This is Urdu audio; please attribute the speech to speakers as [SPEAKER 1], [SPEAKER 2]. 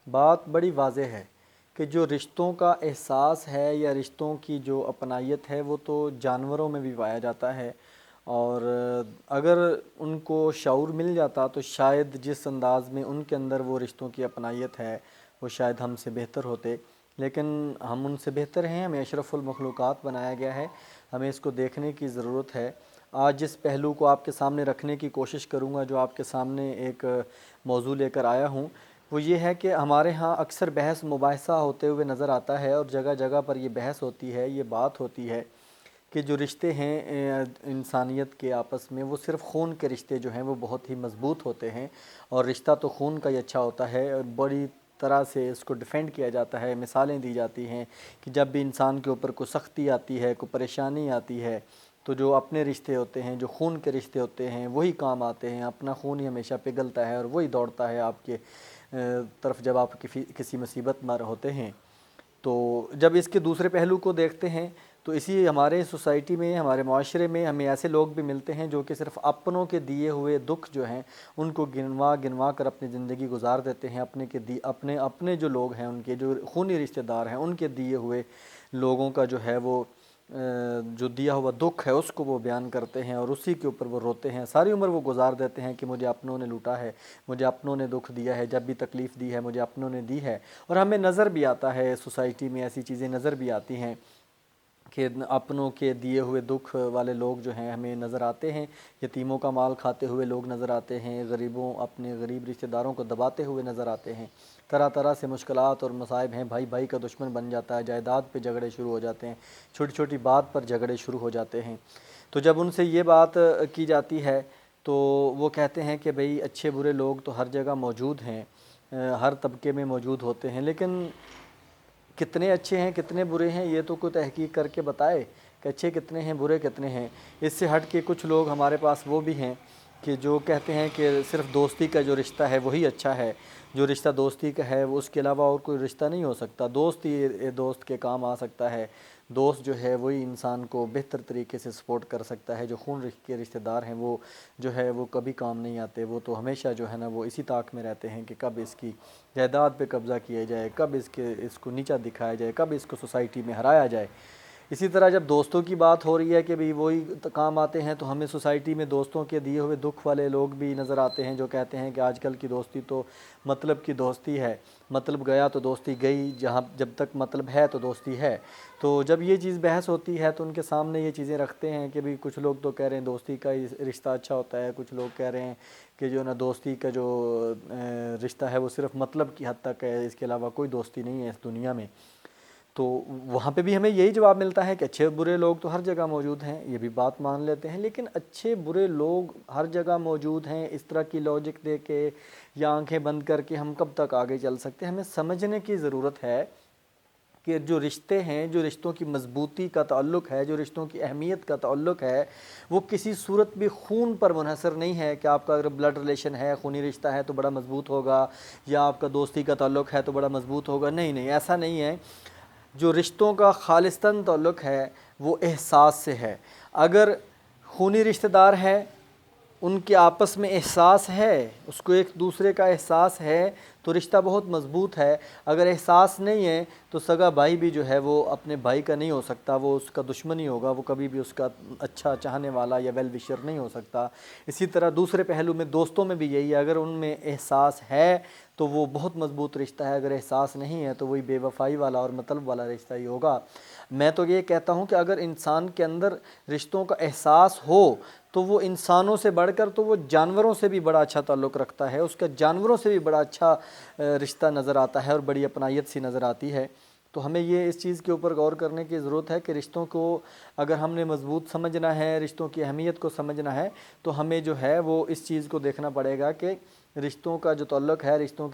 [SPEAKER 1] بات بڑی واضح ہے کہ جو رشتوں کا احساس ہے یا رشتوں کی جو اپنائیت ہے وہ تو جانوروں میں بھی پایا جاتا ہے، اور اگر ان کو شعور مل جاتا تو شاید جس انداز میں ان کے اندر وہ رشتوں کی اپنائیت ہے وہ شاید ہم سے بہتر ہوتے، لیکن ہم ان سے بہتر ہیں، ہمیں اشرف المخلوقات بنایا گیا ہے، ہمیں اس کو دیکھنے کی ضرورت ہے۔ آج جس پہلو کو آپ کے سامنے رکھنے کی کوشش کروں گا، جو آپ کے سامنے ایک موضوع لے کر آیا ہوں، وہ یہ ہے کہ ہمارے ہاں اکثر بحث مباحثہ ہوتے ہوئے نظر آتا ہے، اور جگہ جگہ پر یہ بحث ہوتی ہے، یہ بات ہوتی ہے کہ جو رشتے ہیں انسانیت کے آپس میں، وہ صرف خون کے رشتے جو ہیں وہ بہت ہی مضبوط ہوتے ہیں، اور رشتہ تو خون کا ہی اچھا ہوتا ہے، اور بڑی طرح سے اس کو ڈیفینڈ کیا جاتا ہے، مثالیں دی جاتی ہیں کہ جب بھی انسان کے اوپر کوئی سختی آتی ہے، کوئی پریشانی آتی ہے، تو جو اپنے رشتے ہوتے ہیں، جو خون کے رشتے ہوتے ہیں، وہی کام آتے ہیں۔ اپنا خون ہی ہمیشہ پگھلتا ہے اور وہی دوڑتا ہے آپ کے طرف جب آپ کسی مصیبت میں ہوتے ہیں۔ تو جب اس کے دوسرے پہلو کو دیکھتے ہیں تو اسی ہمارے سوسائٹی میں، ہمارے معاشرے میں ہمیں ایسے لوگ بھی ملتے ہیں جو کہ صرف اپنوں کے دیے ہوئے دکھ جو ہیں ان کو گنوا گنوا کر اپنی زندگی گزار دیتے ہیں، اپنے جو لوگ ہیں، ان کے جو خونی رشتہ دار ہیں، ان کے دیے ہوئے لوگوں کا جو ہے وہ جو دیا ہوا دکھ ہے اس کو وہ بیان کرتے ہیں، اور اسی کے اوپر وہ روتے ہیں، ساری عمر وہ گزار دیتے ہیں کہ مجھے اپنوں نے لوٹا ہے، مجھے اپنوں نے دکھ دیا ہے، جب بھی تکلیف دی ہے مجھے اپنوں نے دی ہے۔ اور ہمیں نظر بھی آتا ہے، سوسائٹی میں ایسی چیزیں نظر بھی آتی ہیں کہ اپنوں کے دیے ہوئے دکھ والے لوگ جو ہیں ہمیں نظر آتے ہیں، یتیموں کا مال کھاتے ہوئے لوگ نظر آتے ہیں، اپنے غریب رشتہ داروں کو دباتے ہوئے نظر آتے ہیں، طرح طرح سے مشکلات اور مصائب ہیں، بھائی بھائی کا دشمن بن جاتا ہے، جائیداد پہ جھگڑے شروع ہو جاتے ہیں، چھوٹی چھوٹی بات پر جھگڑے شروع ہو جاتے ہیں۔ تو جب ان سے یہ بات کی جاتی ہے تو وہ کہتے ہیں کہ بھئی اچھے برے لوگ تو ہر جگہ موجود ہیں، ہر طبقے میں موجود ہوتے ہیں، لیکن کتنے اچھے ہیں کتنے برے ہیں یہ تو کوئی تحقیق کر کے بتائے کہ اچھے کتنے ہیں برے کتنے ہیں۔ اس سے ہٹ کے کچھ لوگ ہمارے پاس وہ بھی ہیں کہ جو کہتے ہیں کہ صرف دوستی کا جو رشتہ ہے وہی اچھا ہے، جو رشتہ دوستی کا ہے وہ اس کے علاوہ اور کوئی رشتہ نہیں ہو سکتا، دوست ہی دوست کے کام آ سکتا ہے، دوست جو ہے وہی انسان کو بہتر طریقے سے سپورٹ کر سکتا ہے، جو خون کے رشتہ دار ہیں وہ جو ہے وہ کبھی کام نہیں آتے، وہ تو ہمیشہ جو ہے نا وہ اسی طاق میں رہتے ہیں کہ کب اس کی جائیداد پہ قبضہ کیا جائے، کب اس کو نیچا دکھایا جائے، کب اس کو سوسائٹی میں ہرایا جائے۔ اسی طرح جب دوستوں کی بات ہو رہی ہے کہ بھئی وہی کام آتے ہیں، تو ہمیں سوسائٹی میں دوستوں کے دیے ہوئے دکھ والے لوگ بھی نظر آتے ہیں جو کہتے ہیں کہ آج کل کی دوستی تو مطلب کی دوستی ہے، مطلب گیا تو دوستی گئی، جب تک مطلب ہے تو دوستی ہے۔ تو جب یہ چیز بحث ہوتی ہے تو ان کے سامنے یہ چیزیں رکھتے ہیں کہ بھئی کچھ لوگ تو کہہ رہے ہیں دوستی کا ہی رشتہ اچھا ہوتا ہے، کچھ لوگ کہہ رہے ہیں کہ جو نا دوستی کا جو رشتہ ہے وہ صرف مطلب کی حد تک ہے، اس کے علاوہ کوئی دوستی نہیں ہے اس دنیا میں۔ تو وہاں پہ بھی ہمیں یہی جواب ملتا ہے کہ اچھے برے لوگ تو ہر جگہ موجود ہیں، یہ بھی بات مان لیتے ہیں، لیکن اچھے برے لوگ ہر جگہ موجود ہیں اس طرح کی لاجک دے کے یا آنکھیں بند کر کے ہم کب تک آگے چل سکتے ہیں؟ ہمیں سمجھنے کی ضرورت ہے کہ جو رشتے ہیں، جو رشتوں کی مضبوطی کا تعلق ہے، جو رشتوں کی اہمیت کا تعلق ہے، وہ کسی صورت بھی خون پر منحصر نہیں ہے کہ آپ کا اگر بلڈ ریلیشن ہے، خونی رشتہ ہے تو بڑا مضبوط ہوگا، یا آپ کا دوستی کا تعلق ہے تو بڑا مضبوط ہوگا۔ نہیں نہیں، ایسا نہیں ہے۔ جو رشتوں کا خالصتاً تعلق ہے وہ احساس سے ہے۔ اگر خونی رشتہ دار ہے، ان کے آپس میں احساس ہے، اس کو ایک دوسرے کا احساس ہے تو رشتہ بہت مضبوط ہے۔ اگر احساس نہیں ہے تو سگا بھائی بھی جو ہے وہ اپنے بھائی کا نہیں ہو سکتا، وہ اس کا دشمن ہی ہوگا، وہ کبھی بھی اس کا اچھا چاہنے والا یا ویل وشر نہیں ہو سکتا۔ اسی طرح دوسرے پہلو میں دوستوں میں بھی یہی ہے، اگر ان میں احساس ہے تو وہ بہت مضبوط رشتہ ہے، اگر احساس نہیں ہے تو وہی بے وفائی والا اور مطلب والا رشتہ ہی ہوگا۔ میں تو یہ کہتا ہوں کہ اگر انسان کے اندر رشتوں کا احساس ہو تو وہ انسانوں سے بڑھ کر تو وہ جانوروں سے بھی بڑا اچھا تعلق رکھتا ہے، اس کا جانوروں سے بھی بڑا اچھا رشتہ نظر آتا ہے اور بڑی اپنائیت سی نظر آتی ہے۔ تو ہمیں یہ اس چیز کے اوپر غور کرنے کی ضرورت ہے کہ رشتوں کو اگر ہم نے مضبوط سمجھنا ہے، رشتوں کی اہمیت کو سمجھنا ہے، تو ہمیں جو ہے وہ اس چیز کو دیکھنا پڑے گا کہ رشتوں کا جو تعلق ہے، رشتوں کی